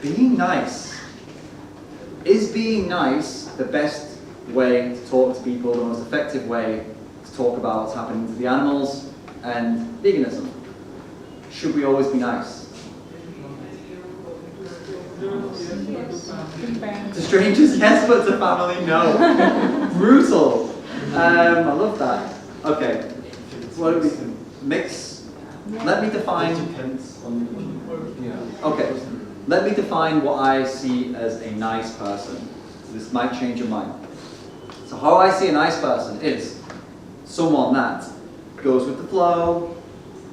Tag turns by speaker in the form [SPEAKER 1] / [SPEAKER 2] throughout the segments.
[SPEAKER 1] being nice. Is being nice the best way to talk to people, the most effective way to talk about what's happening to the animals and veganism? Should we always be nice? To strangers, yes, but to family, no. Brutal. I love that. Okay. What do we mix? Let me define. Okay. Let me define what I see as a nice person. This might change your mind. So how I see a nice person is someone that goes with the flow,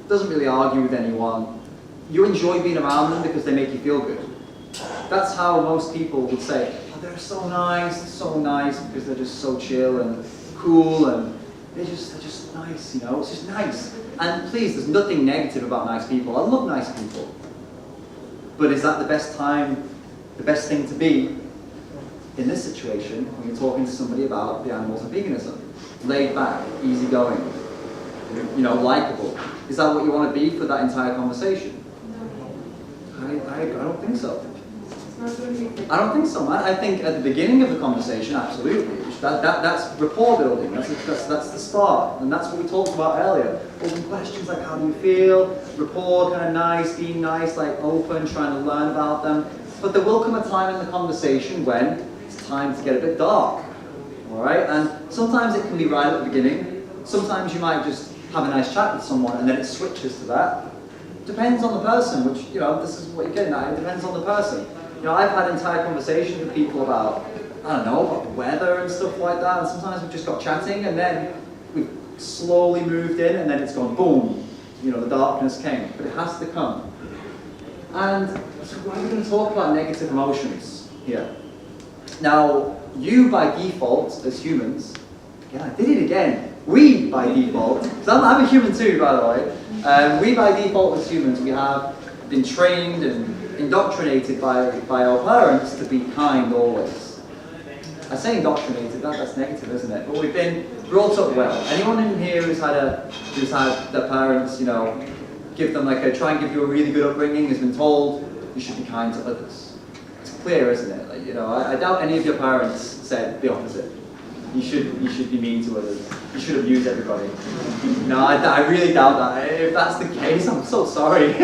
[SPEAKER 1] doesn't really argue with anyone. You enjoy being around them because they make you feel good. That's how most people would say, oh, they're so nice because they're just so chill and cool and they're just nice, you know, it's just nice. And please, there's nothing negative about nice people. I love nice people. But is that the best thing to be in this situation when you're talking to somebody about the animals and veganism? Laid back, easygoing, you know, likable. Is that what you want to be for that entire conversation? I don't think so. I don't think so, man. I think at the beginning of the conversation, absolutely. That's rapport building. That's the start, and that's what we talked about earlier. Open questions like how do you feel, rapport, kind of nice, being nice, like open, trying to learn about them. But there will come a time in the conversation when it's time to get a bit dark. All right, and sometimes it can be right at the beginning. Sometimes you might just have a nice chat with someone, and then it switches to that. Depends on the person, which, you know, this is what you're getting at. It depends on the person. You know, I've had entire conversations with people about, I don't know, about the weather and stuff like that, and sometimes we've just got chatting, and then we've slowly moved in, and then it's gone boom, you know, the darkness came, but it has to come. And so why are we going to talk about negative emotions here? Now, you by default, as humans, again, I did it again, we by default, because I'm a human too, by the way, we by default as humans, we have been trained and indoctrinated by our parents to be kind always. I say indoctrinated, that's negative, isn't it? But we've been brought up well. Anyone in here who's had their parents, you know, give them try and give you a really good upbringing, has been told you should be kind to others. It's clear, isn't it? Like, you know, I doubt any of your parents said the opposite. You should be mean to others. You should abuse everybody. No, I really doubt that. If that's the case, I'm so sorry.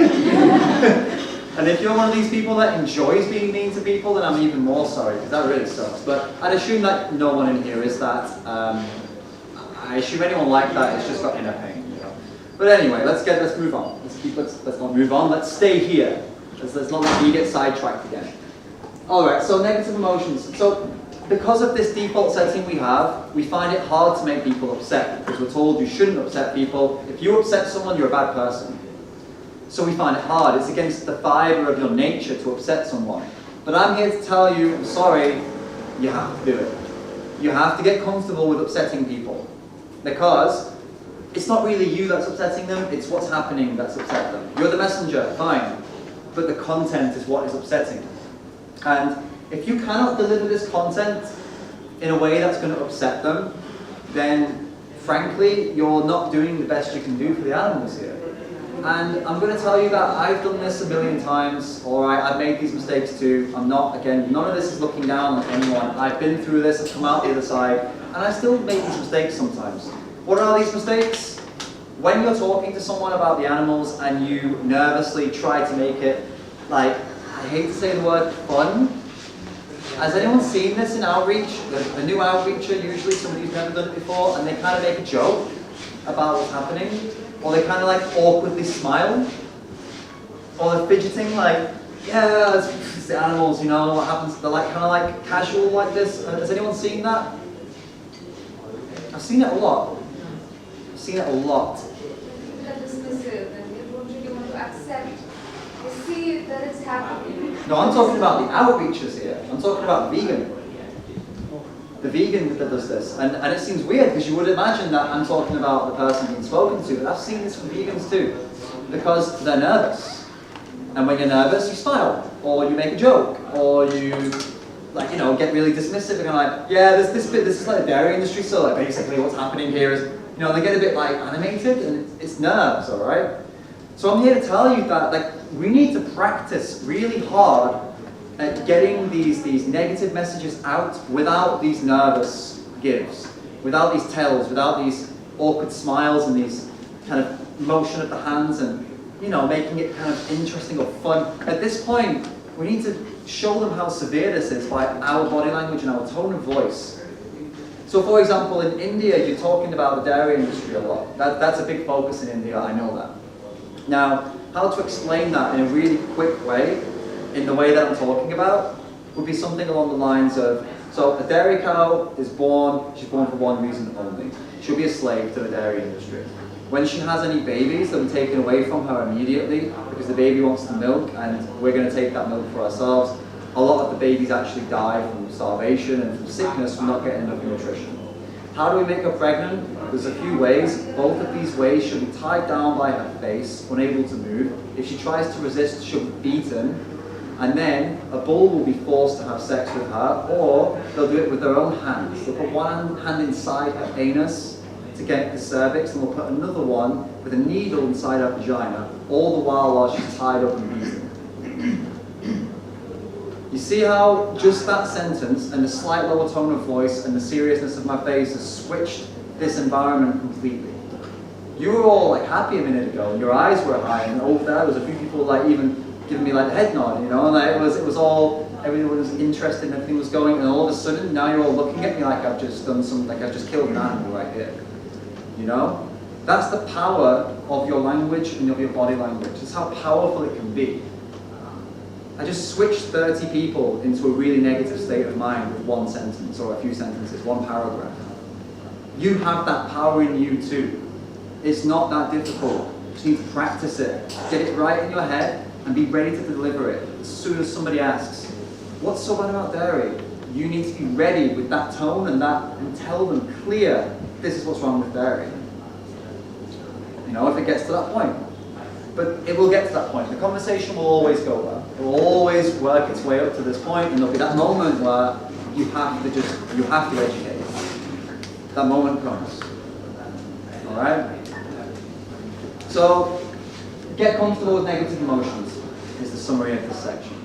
[SPEAKER 1] And if you're one of these people that enjoys being mean to people, then I'm even more sorry, because that really sucks. But I'd assume that no one in here is that. I assume anyone like that has just got inner pain. You know? But anyway, let's move on. Let's not move on. Let's stay here. Let's not let me get sidetracked again. All right. So negative emotions. So because of this default setting we have, we find it hard to make people upset because we're told you shouldn't upset people. If you upset someone, you're a bad person. So we find it hard. It's against the fibre of your nature to upset someone. But I'm here to tell you, I'm sorry, you have to do it. You have to get comfortable with upsetting people. Because it's not really you that's upsetting them, it's what's happening that's upset them. You're the messenger, fine. But the content is what is upsetting. And if you cannot deliver this content in a way that's going to upset them, then frankly, you're not doing the best you can do for the animals here. And I'm going to tell you that I've done this a million times, alright, I've made these mistakes too. I'm not, again, none of this is looking down on anyone. I've been through this, I've come out the other side, and I still make these mistakes sometimes. What are these mistakes? When you're talking to someone about the animals and you nervously try to make it, like, I hate to say the word fun. Has anyone seen this in outreach? A new outreacher, usually somebody who's never done it before, and they kind of make a joke about what's happening. Or they kind of like awkwardly smile. Or they're fidgeting like, yeah, it's the animals, you know, what happens? They're like kind of like casual like this. Has anyone seen that? I've seen it a lot. I've seen it a lot.
[SPEAKER 2] They're dismissive and you don't really want to accept. You see that it's happening.
[SPEAKER 1] No, I'm talking about the outreachers here. I'm talking about vegan. The vegan that does this. And it seems weird because you would imagine that I'm talking about the person being spoken to, but I've seen this from vegans too. Because they're nervous. And when you're nervous, you smile. Or you make a joke. Or you, like, you know, get really dismissive and you're like, yeah, this is like the dairy industry, so like basically what's happening here is, you know, they get a bit like animated and it's nerves, alright? So I'm here to tell you that, like, we need to practice really hard getting these negative messages out without these nervous gives, without these tells, without these awkward smiles and these kind of motion of the hands and, you know, making it kind of interesting or fun. At this point, we need to show them how severe this is by our body language and our tone of voice. So for example, in India, you're talking about the dairy industry a lot. That's a big focus in India, I know that. Now, how to explain that in a really quick way, in the way that I'm talking about, would be something along the lines of, so a dairy cow is born, she's born for one reason only. She'll be a slave to the dairy industry. When she has any babies, they'll be taken away from her immediately because the baby wants the milk and we're going to take that milk for ourselves. A lot of the babies actually die from starvation and from sickness from not getting enough nutrition. How do we make her pregnant? There's a few ways. Both of these ways, she'll be tied down by her face, unable to move. If she tries to resist, she'll be beaten. And then a bull will be forced to have sex with her, or they'll do it with their own hands. They'll put one hand inside her anus to get the cervix, and they'll put another one with a needle inside her vagina, all the while she's tied up and beaten. You see how just that sentence and the slight lower tone of voice and the seriousness of my face has switched this environment completely. You were all like happy a minute ago, and your eyes were high, and over there was a few people like even giving me like the head nod, you know, and like, it was all, everyone was interested and everything was going, and all of a sudden now you're all looking at me like I've just done something, like I've just killed an animal right here, you know? That's the power of your language and of your body language. It's how powerful it can be. I just switched 30 people into a really negative state of mind with one sentence or a few sentences, one paragraph. You have that power in you too. It's not that difficult. You just need to practice it. Get it right in your head and be ready to deliver it as soon as somebody asks, what's so bad about dairy? You need to be ready with that tone and tell them clear, this is what's wrong with dairy. You know, if it gets to that point. But it will get to that point. The conversation will always go there. It will always work its way up to this point, and there'll be that moment where you have to educate. That moment comes. Alright? So, get comfortable with negative emotions is the summary of this section.